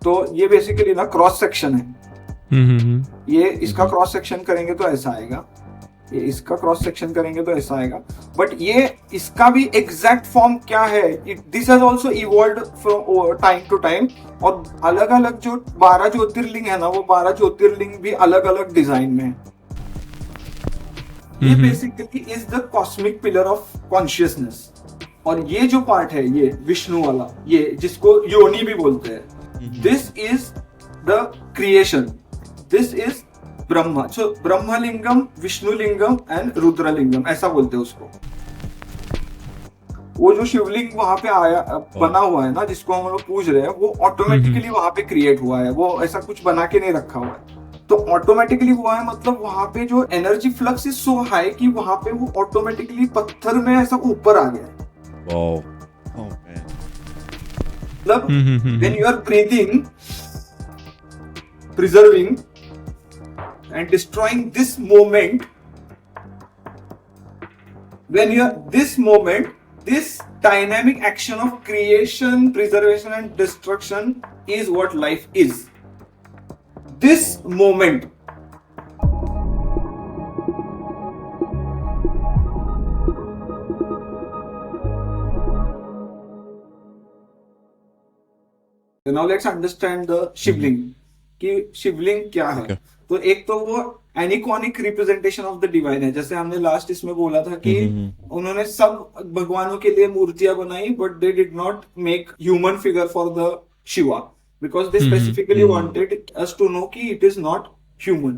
तो ये बेसिकली ना क्रॉस सेक्शन है। ये इसका क्रॉस सेक्शन करेंगे तो ऐसा आएगा, ये इसका क्रॉस सेक्शन करेंगे तो ऐसा आएगा। बट ये इसका भी एग्जैक्ट फॉर्म क्या है, this has also evolved from time to time. और अलग अलग जो 12 ज्योतिर्लिंग है ना, वो 12 ज्योतिर्लिंग भी अलग अलग डिजाइन में है। ये basically is the cosmic pillar of consciousness. और ये जो पार्ट है, ये विष्णु वाला, ये जिसको योनि भी बोलते हैं, this is the creation, this is Brahma. So Brahmalingam, Vishnulingam and Rudralingam ऐसा बोलते हैं उसको। वो जो शिवलिंग वहां पे आया बना हुआ है ना, जिसको हम लोग पूज रहे हैं, वो ऑटोमेटिकली वहां पे क्रिएट हुआ है। वो ऐसा कुछ बना के नहीं रखा हुआ है, तो ऑटोमेटिकली हुआ है। मतलब वहां पे जो energy flux is so high कि वहां पे वो ऑटोमेटिकली पत्थर में ऐसा ऊपर आ गया है। मतलब when you are breathing, preserving and destroying this moment, when you are this moment, this dynamic action of creation, preservation and destruction is what life is. This moment. Now let's understand the शिवलिंग, कि शिवलिंग क्या है। तो एक तो वो एनिकॉनिक representation of the divine है, जैसे हमने लास्ट इसमें बोला था कि उन्होंने सब भगवानों के लिए मूर्तियां बनाई, but they did not make human figure for the Shiva, because they specifically wanted us to know कि इट इज नॉट ह्यूमन।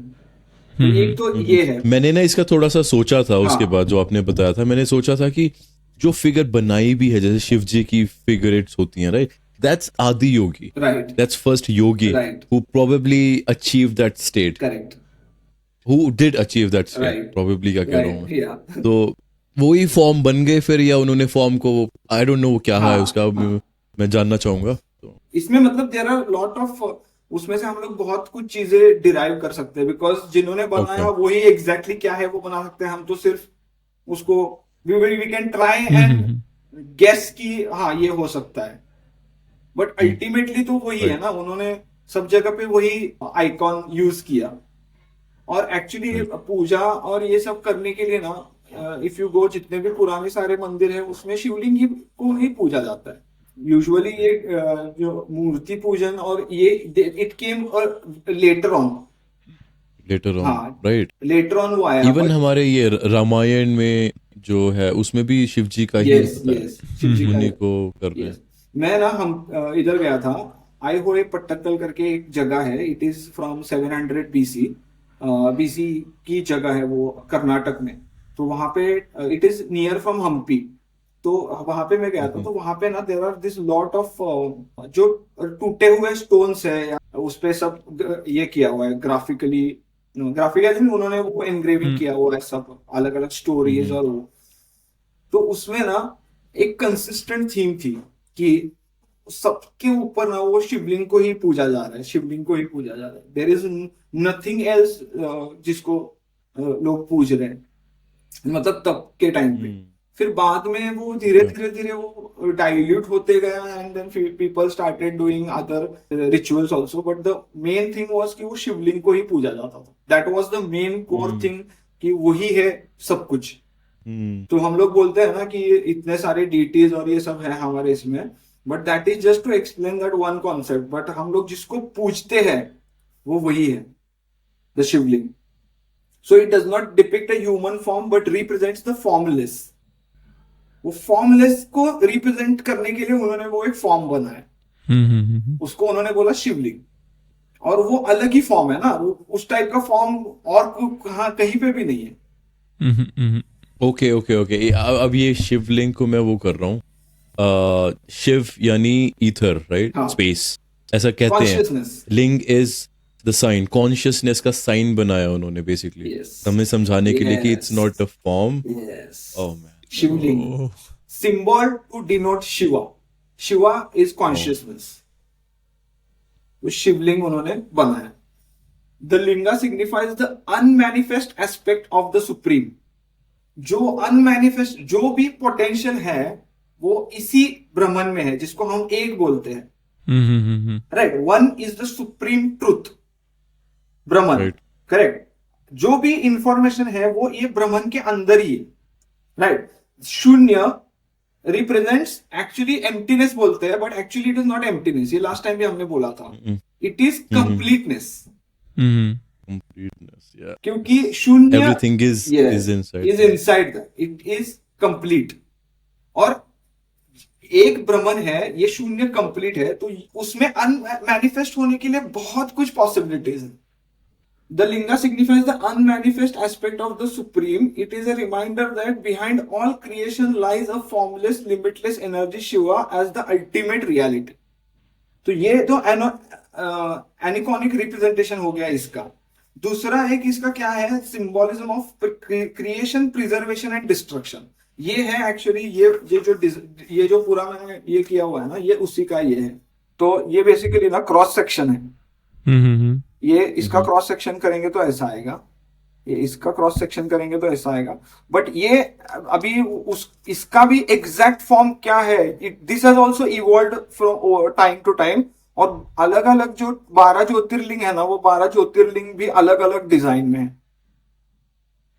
तो एक तो ये है। मैंने ना इसका थोड़ा सा सोचा था, उसके बाद जो आपने बताया था, मैंने सोचा था कि जो फिगर बनाई भी है, जैसे शिव जी की फिगरेट्स होती हैं, right, that's Adi Yogi. Right. That's first yogi. Right. Who probably achieved that state. Correct. Who did achieve that state. Right. Probably क्या कह रहा हूँ मैं. Yeah. तो वही फॉर्म बन गए फिर, या उन्होंने फॉर्म को, I don't know क्या है उसका, मैं जानना चाहूंगा। तो इसमें मतलब there are lot of, उसमें से हम लोग बहुत कुछ चीजें डिराइव कर सकते हैं, बिकॉज जिन्होंने बनाया वही एग्जैक्टली क्या है वो बना सकते हैं। हम तो सिर्फ उसको we can try and guess कि हाँ ये हो सकता है, बट अल्टीमेटली तो वही है ना। उन्होंने सब जगह पे वही आइकॉन यूज किया। और एक्चुअली पूजा और ये सब करने के लिए ना, इफ यू गो, जितने भी पुराने सारे मंदिर है उसमें शिवलिंग को ही पूजा जाता है यूजुअली। ये जो मूर्ति पूजन और ये it came later on, right, later on वो आया। इवन हमारे ये रामायण में जो है उसमें भी शिव जी का ही उन्हीं को कर रहे हैं। मैं ना, हम इधर गया था, आई होए पट्टक्कल करके एक जगह है, इट इज फ्रॉम 700 बीसी की जगह है वो, कर्नाटक में। तो वहां पे it is near from Hampi. तो वहां पे मैं गया था, तो वहां पे ना there are this lot of जो टूटे हुए स्टोन्स है, उस पे सब ये किया हुआ है ग्राफिकली उन्होंने वो एनग्रेविंग किया हुआ है, सब अलग अलग स्टोरीज। और वो तो उसमें ना एक कंसिस्टेंट थीम थी कि सबके ऊपर ना वो शिवलिंग को ही पूजा जा रहा है, शिवलिंग को ही पूजा जा रहा है। देयर इज नथिंग एल्स जिसको लोग पूज रहे हैं, मतलब तब के टाइम पे। फिर बाद में वो धीरे धीरे वो डाइल्यूट होते गए, and then people started doing other rituals also, but the main thing was कि वो शिवलिंग को ही पूजा जाता था। That was the main core thing, कि वही है सब कुछ। तो हम लोग बोलते हैं ना कि इतने सारे डीटीज और ये सब है हमारे इसमें, but that is just to explain that one concept. बट हम लोग जिसको पूजते हैं वो वही है, the Shivling. So it does not depict a human form but represents the formless. वो फॉर्मलेस को रिप्रेजेंट करने के लिए उन्होंने वो एक फॉर्म बनाया, उसको उन्होंने बोला शिवलिंग। और वो अलग ही फॉर्म है ना, उस टाइप का फॉर्म और कहीं पे भी नहीं है। ओके, अब ये शिवलिंग को मैं वो कर रहा हूँ, शिव यानी ईथर, राइट, स्पेस ऐसा कहते हैं। Ling is the sign, consciousness का साइन बनाया उन्होंने बेसिकली, हमें समझाने के लिए कि it's not a form. Oh man, Shivling symbol to denote Shiva. Shiva is consciousness, तो शिवलिंग उन्होंने बनाया। The linga signifies the unmanifest aspect of the supreme. जो अनमैनिफेस्ट, जो भी पोटेंशियल है वो इसी ब्रह्मन में है, जिसको हम एक बोलते हैं। Right, one is the supreme truth, Brahman, Right. Correct. जो भी इंफॉर्मेशन है वो ये ब्रह्मन के अंदर ही है, राइट। शून्य रिप्रेजेंट्स एक्चुअली एम्प्टीनेस बोलते हैं, but actually it is not emptiness, ये लास्ट टाइम भी हमने बोला था, it is completeness. Completeness. Yeah. क्योंकि शून्य Everything is inside. Is inside that, it is complete. और एक ब्रह्मन है, ये शून्य कंप्लीट है, तो उसमें अनमैनिफेस्ट होने के लिए बहुत कुछ पॉसिबिलिटीज है। The linga signifies the unmanifest aspect of the supreme. It is a reminder that behind all creation lies a formless, limitless energy, Shiva, as the ultimate reality. तो ये तो एनिकॉनिक रिप्रेजेंटेशन हो गया इसका। दूसरा एक इसका क्या है, symbolism of creation, preservation and destruction. ये है एक्चुअली ये जो पूरा मैंने ये किया हुआ है ना, ये उसी का ये है। तो ये बेसिकली ना क्रॉस सेक्शन है। ये इसका क्रॉस सेक्शन करेंगे तो ऐसा आएगा, ये इसका क्रॉस सेक्शन करेंगे तो ऐसा आएगा। बट ये अभी इसका भी एग्जैक्ट फॉर्म क्या है, this has also evolved from time to time. और अलग अलग जो 12 ज्योतिर्लिंग है ना, वो 12 ज्योतिर्लिंग भी अलग अलग डिजाइन में है।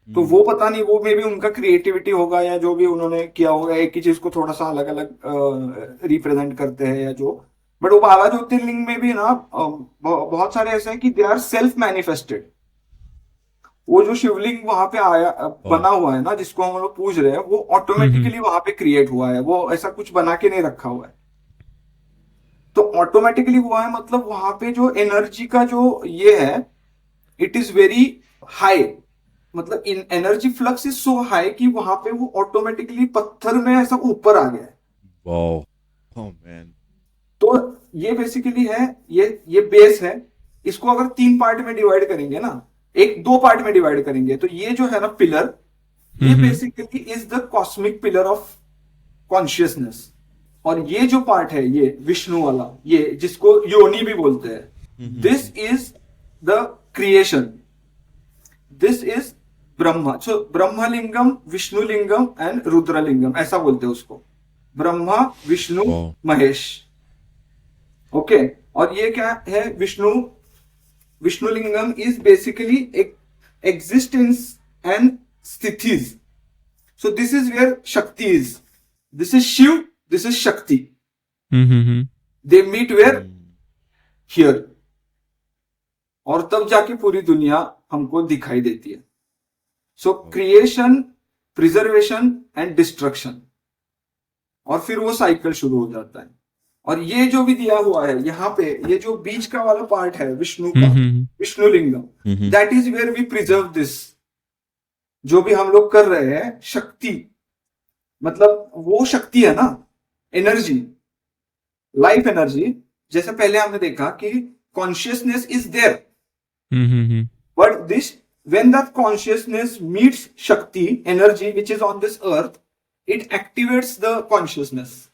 तो वो पता नहीं, वो मे भी उनका क्रिएटिविटी होगा या जो भी उन्होंने किया होगा, एक ही चीज को थोड़ा सा अलग अलग रिप्रेजेंट करते हैं या जो। बट वो 12 ज्योतिर्लिंग में भी ना बहुत सारे ऐसे हैं कि दे आर सेल्फ मैनिफेस्टेड। वो जो शिवलिंग वहां पे आया बना हुआ है ना, जिसको हम लोग पूज रहे हैं, वो ऑटोमेटिकली वहां पे क्रिएट हुआ है, वो ऐसा कुछ बना के नहीं रखा हुआ है। तो ऑटोमेटिकली हुआ है, मतलब वहां पे जो एनर्जी का जो ये है, इट इज वेरी हाई, मतलब इन energy flux is so high कि वहां पे वो ऑटोमेटिकली पत्थर में ऐसा ऊपर आ गया है। Wow. Oh man. तो ये बेसिकली है, ये बेस है। इसको अगर 3 पार्ट में डिवाइड करेंगे ना, 2 पार्ट में डिवाइड करेंगे, तो ये जो है ना पिलर, ये basically is the cosmic pillar of consciousness. और ये जो पार्ट है, ये विष्णु वाला, ये जिसको योनि भी बोलते हैं, this is the creation, this is Brahma. So Brahmalingam, Vishnulingam and Rudralingam, ऐसा बोलते हैं उसको, ब्रह्मा, विष्णु, महेश। ओके और ये क्या है, Vishnulingam is basically existence and स्थितिज। So this is where Shakti is, this is Shiva, this is Shakti, they meet where, here. और तब जाके पूरी दुनिया हमको दिखाई देती है। सो क्रिएशन, प्रिजर्वेशन एंड डिस्ट्रक्शन, और फिर वो साइकिल शुरू हो जाता है। और ये जो भी दिया हुआ है यहाँ पे, ये जो बीच का वाला पार्ट है विष्णु का, Vishnulingam, that is where we preserve this. जो भी हम लोग कर रहे हैं, शक्ति, मतलब वो शक्ति है ना, एनर्जी, लाइफ एनर्जी। जैसे पहले हमने देखा कि consciousness is there, but this when that consciousness meets Shakti, energy which is on this earth, it activates the consciousness.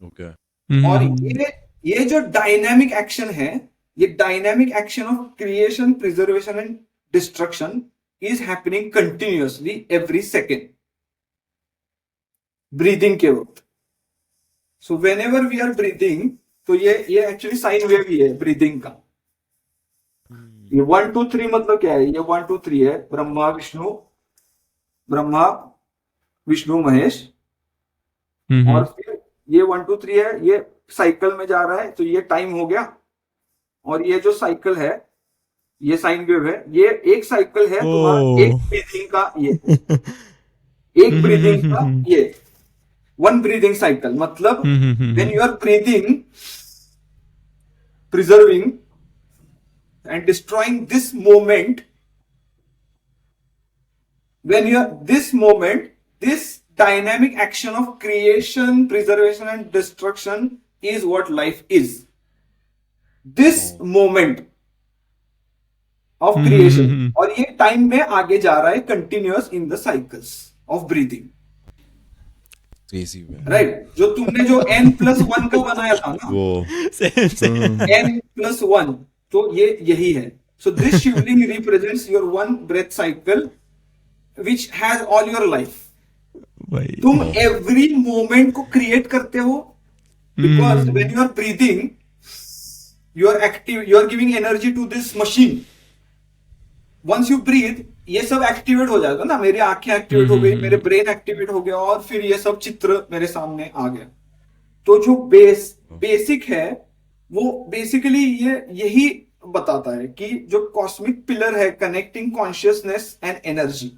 Okay. और ये जो डायनामिक एक्शन है, ये dynamic action of creation, preservation and destruction is happening continuously every second, breathing के वक्त। So whenever we are breathing, तो ये actually sine wave ही है ब्रीदिंग का। ये 1 2 3 मतलब क्या है, ये 1 2 3 है, ब्रह्मा विष्णु महेश। और फिर ये 1 2 3 है, ये साइकिल में जा रहा है, तो ये टाइम हो गया। और ये जो साइकिल है, ये साइन वेव है, ये एक साइकिल है तुम्हारा, एक ब्रीदिंग का, ये एक ब्रीदिंग का, ये 1 ब्रीदिंग साइकिल। मतलब when you are breathing, preserving and destroying this moment, when you are this moment, this dynamic action of creation, preservation and destruction is what life is. This moment of creation, और ये time में आगे जा रहा है, continuous in the cycles of breathing. Crazy man. Right? जो तुमने जो n+1 का बनाया था ना, वो n+1, तो ये यही है। So this shivling represents your 1 breath cycle which has all your life. तुम every moment को create करते हो, because when you are breathing, you are giving energy to this machine. Once you breathe, ये सब एक्टिवेट हो जाएगा ना, मेरी आंखें एक्टिवेट हो गई, मेरे ब्रेन एक्टिवेट हो गया, और फिर ये सब चित्र मेरे सामने आ गया. तो जो बेसिक है वो बेसिकली यही बताता है कि जो कॉस्मिक पिलर है connecting consciousness and energy,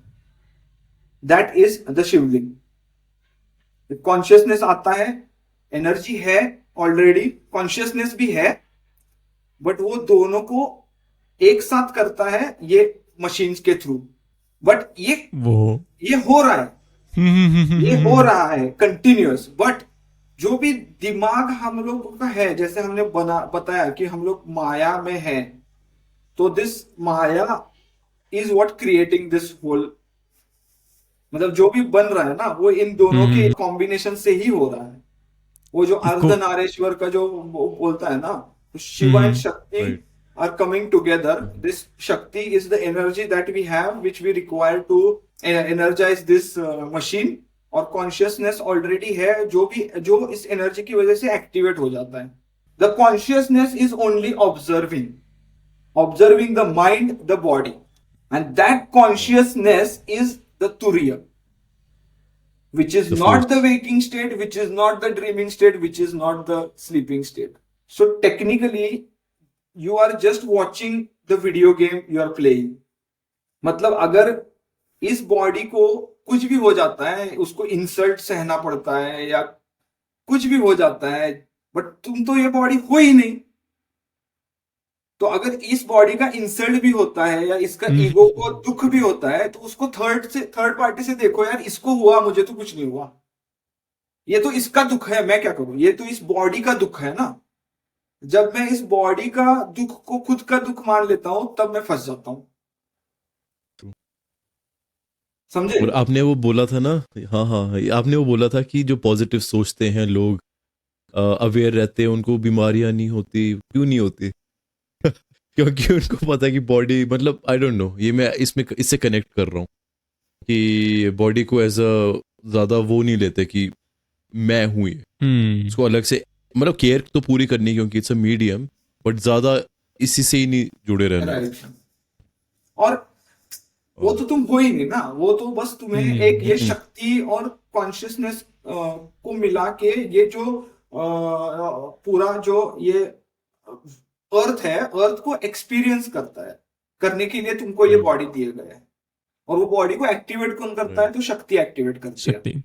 that is the Shivling. Consciousness आता है, एनर्जी है ऑलरेडी, कॉन्शियसनेस भी है, बट वो दोनों को एक साथ करता है ये मशीन्स के थ्रू. बट ये हो रहा है, ये हो रहा है कंटिन्यूअस. बट जो भी दिमाग हम लोगों का है, जैसे हमने बताया कि हम लोग माया में है, तो this maya is what creating this whole. मतलब जो भी बन रहा है ना, वो इन दोनों के कॉम्बिनेशन से ही हो रहा है. वो जो अर्धनारेश्वर का जो बोलता है ना, तो शिवा एंड शक्ति are coming together. This Shakti is the energy that we have, which we require to energize this machine. और consciousness already है, जो इस energy की वजह से activate हो जाता है. The consciousness is only observing the mind, the body, and that consciousness is the Turiya, which is not the waking state, which is not the dreaming state, which is not the sleeping state. So technically you are just watching the video game you are playing. मतलब अगर इस body को कुछ भी हो जाता है, उसको इंसल्ट सहना पड़ता है या कुछ भी हो जाता है, बट तुम तो ये बॉडी हो ही नहीं. तो अगर इस बॉडी का इंसल्ट भी होता है या इसका ईगो को दुख भी होता है, तो उसको थर्ड पार्टी से देखो, यार इसको हुआ, मुझे तो कुछ नहीं हुआ, ये तो इसका दुख है, मैं क्या करूं, ये तो इस बॉडी का दुख है ना. जब मैं इस बॉडी का दुख को खुद का दुख मान लेता हूं, तब मैं फंस जाता हूं. समझे? और आपने वो बोला था ना, हाँ, आपने वो बोला था कि जो पॉजिटिव सोचते हैं लोग, अवेयर रहते हैं, उनको बीमारियां नहीं होती. क्यों नहीं होती? क्योंकि उनको पता है कि बॉडी, मतलब आई डोंट नो, ये मैं इससे कनेक्ट कर रहा हूँ कि बॉडी को एज अ ज्यादा वो नहीं लेते कि मैं हूं ये. उसको अलग से, मतलब केयर तो पूरी करनी, क्योंकि इट्स अ मीडियम, बट ज्यादा इसी से ही नहीं जुड़े रहना. और वो तो तुम हो ही नहीं ना, वो तो बस तुम्हें एक ये शक्ति और कॉन्शियसनेस को मिला के ये जो पूरा जो ये अर्थ है, अर्थ को एक्सपीरियंस करता है. करने के लिए तुमको ये बॉडी दिए गए है, और वो बॉडी को एक्टिवेट कौन करता है? तो शक्ति एक्टिवेट करती है.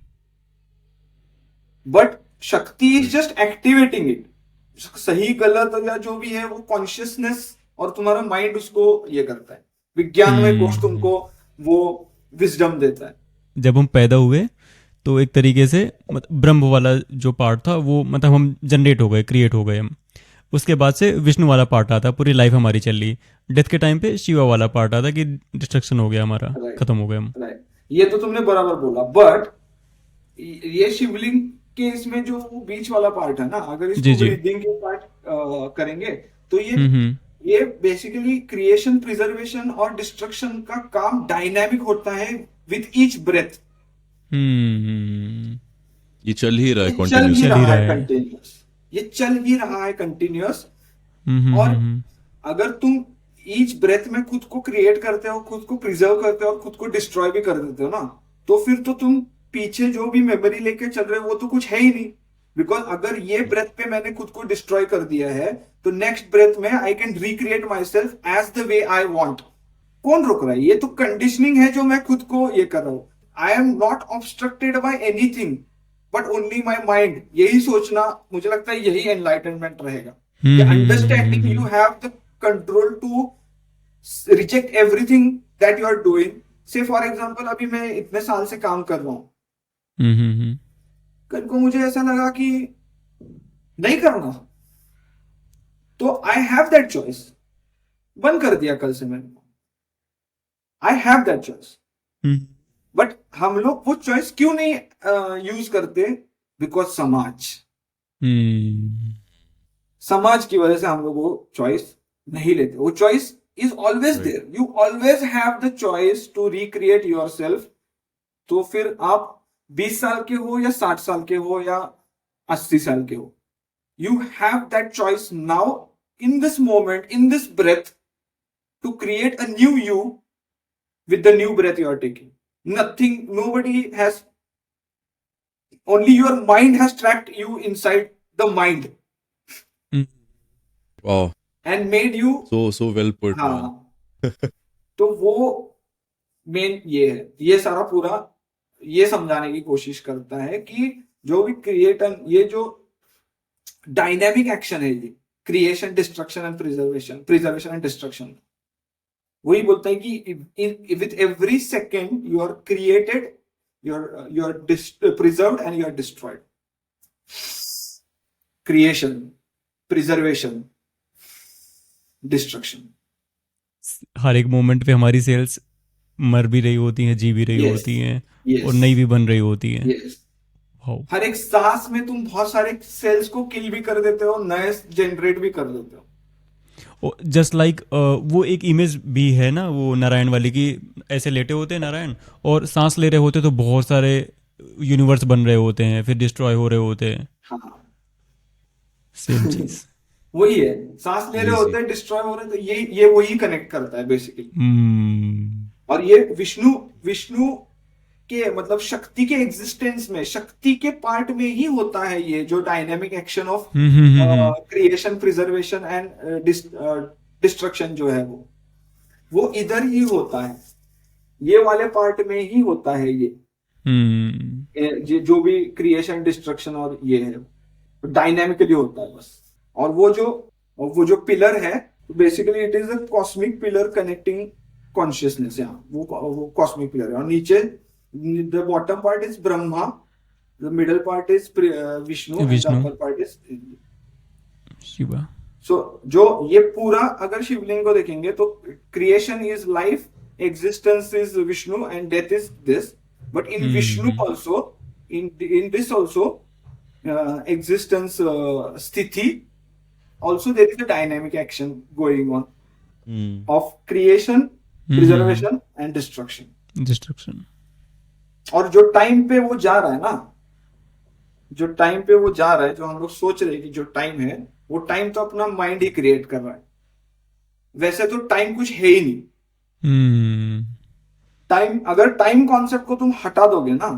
बट शक्ति इज जस्ट एक्टिवेटिंग इट. सही गलत या जो भी है वो कॉन्शियसनेस और तुम्हारा माइंड उसको ये करता है. विज्ञान में कोष तुमको वो विजडम देता है. जब हम पैदा हुए तो एक तरीके से ब्रह्म वाला जो पार्ट था वो, मतलब हम जनरेट हो गए, क्रिएट हो गए हम. उसके बाद से विष्णु वाला पार्ट आता, पूरी लाइफ हमारी चल रही. डेथ के टाइम पे शिवा वाला पार्ट आता कि डिस्ट्रक्शन हो गया हमारा, खत्म हो गए हम. ये तो तुमने बराबर बोला. बट ये शिवलिंग के इसमें जो बीच वाला पार्ट है ना, अगर इसको ब्रीदिंग के पार्ट करेंगे तो ये बेसिकली क्रिएशन, प्रिजर्वेशन और डिस्ट्रक्शन का काम डायनामिक होता है विद ईच ब्रेथ. ये चल ही रहा है, कंटिन्यूअस. ये चल ही रहा है कंटिन्यूअस. और अगर तुम ईच ब्रेथ में खुद को क्रिएट करते हो, खुद को प्रिजर्व करते हो और खुद को डिस्ट्रॉय भी कर देते हो ना, तो फिर तो तुम पीछे जो भी मेमोरी लेके चल रहे हो वो तो कुछ है ही नहीं. बिकॉज अगर ये ब्रेथ पे मैंने खुद को डिस्ट्रॉय कर दिया है, तो नेक्स्ट ब्रेथ में I can recreate myself as the way I want. कौन रोक रहा है? ये तो कंडीशनिंग है जो मैं खुद को ये कर रहा हूं. I am not obstructed by anything but only my mind. यही सोचना, मुझे लगता है यही एनलाइटनमेंट रहेगा. Understanding you have the control to reject everything that you are doing. Say for example, अभी मैं इतने साल से काम कर रहा हूं, कल को मुझे ऐसा लगा कि नहीं करना, तो आई हैव दैट चॉइस. बंद कर दिया कल से मैंने, I have that choice. But हम लोग वो चॉइस क्यों नहीं यूज करते? बिकॉज समाज की वजह से हम लोग वो चॉइस नहीं लेते. वो choice is always there. You always have the choice to recreate yourself. तो फिर आप 20 साल के हो या 60 साल के हो या 80 साल के हो, you have that choice now in this moment, in this breath, to create a new you with the new breath you are taking. Nothing, nobody has, only your mind has tracked you inside the mind Wow. and made you. So well put, man. हाँ, तो वो main ये है, ये सारा पूरा ये समझाने की कोशिश करता है कि जो भी क्रिएटर, ये जो डायनेमिक एक्शन है, ये creation, destruction and preservation and destruction, वही बोलता है कि with every second you are created, you are preserved and you are destroyed. Creation, preservation, destruction. हर एक मोमेंट पे हमारी सेल्स मर भी रही होती हैं, जी भी रही होती हैं, और नई भी बन रही होती हैं. हर एक सांस में तुम बहुत सारे सेल्स को किल भी कर देते हो, नए जनरेट भी कर देते हो. जस्ट लाइक वो एक इमेज भी है ना, वो नारायण वाली की, ऐसे लेटे होते हैं नारायण और सांस ले रहे होते तो बहुत सारे यूनिवर्स बन रहे होते हैं, फिर डिस्ट्रॉय हो रहे होते हैं. हाँ, सेम चीज वही है, सांस ले रहे होते हैं, डिस्ट्रॉय हो रहे हैं, तो ये वही कनेक्ट करता है बेसिकली. और ये विष्णु के मतलब शक्ति के एग्जिस्टेंस में, शक्ति के पार्ट में ही होता है ये जो dynamic action of creation, preservation and destruction जो है वो इधर ही होता है, ये वाले पार्ट में ही होता है ये जो भी क्रिएशन, डिस्ट्रक्शन और ये है डायनेमिकली होता है बस. और वो जो पिलर है, basically it is a cosmic pillar connecting consciousness. वो कॉस्मिक पिलर है. और नीचे the bottom part is Brahma, the middle part is Vishnu, and the upper part is Shiva. So जो ये पूरा अगर शिवलिंग को देखेंगे तो creation is life, existence is Vishnu, and death is this. But in Vishnu also, in this also, existence, sthiti, also there is a dynamic action going on of creation, preservation and destruction. और जो time पे वो जा रहा है ना, जो हम लोग सोच रहे हैं कि जो टाइम है, वो टाइम तो अपना माइंड ही क्रिएट कर रहा है. वैसे तो टाइम कुछ है ही नहीं. टाइम, अगर टाइम कॉन्सेप्ट को तुम हटा दोगे ना,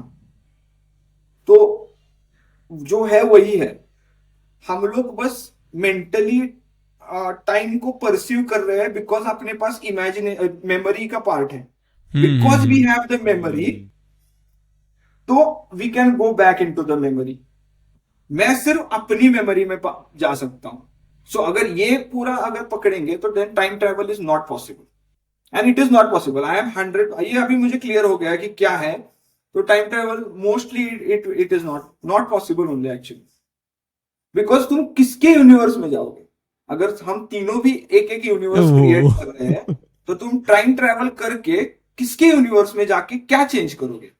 तो जो है वही है. हम लोग बस मेंटली टाइम को परसीव कर रहे हैं बिकॉज अपने पास मेमोरी का पार्ट है. Because we have the memory, तो we can go back into the memory. मैं सिर्फ अपनी मेमोरी में जा सकता हूं. सो अगर ये पूरा अगर पकड़ेंगे तो then time travel is not possible, and it is not possible. I am 100, ये अभी मुझे क्लियर हो गया कि क्या है. तो time travel mostly it is not possible only actually, because तुम किसके यूनिवर्स में जाओगे. अगर हम तीनों भी एक यूनिवर्स क्रिएट कर रहे हैं, तो तुम टाइम ट्रेवल करके किसके यूनिवर्स में जाके क्या चेंज करोगे.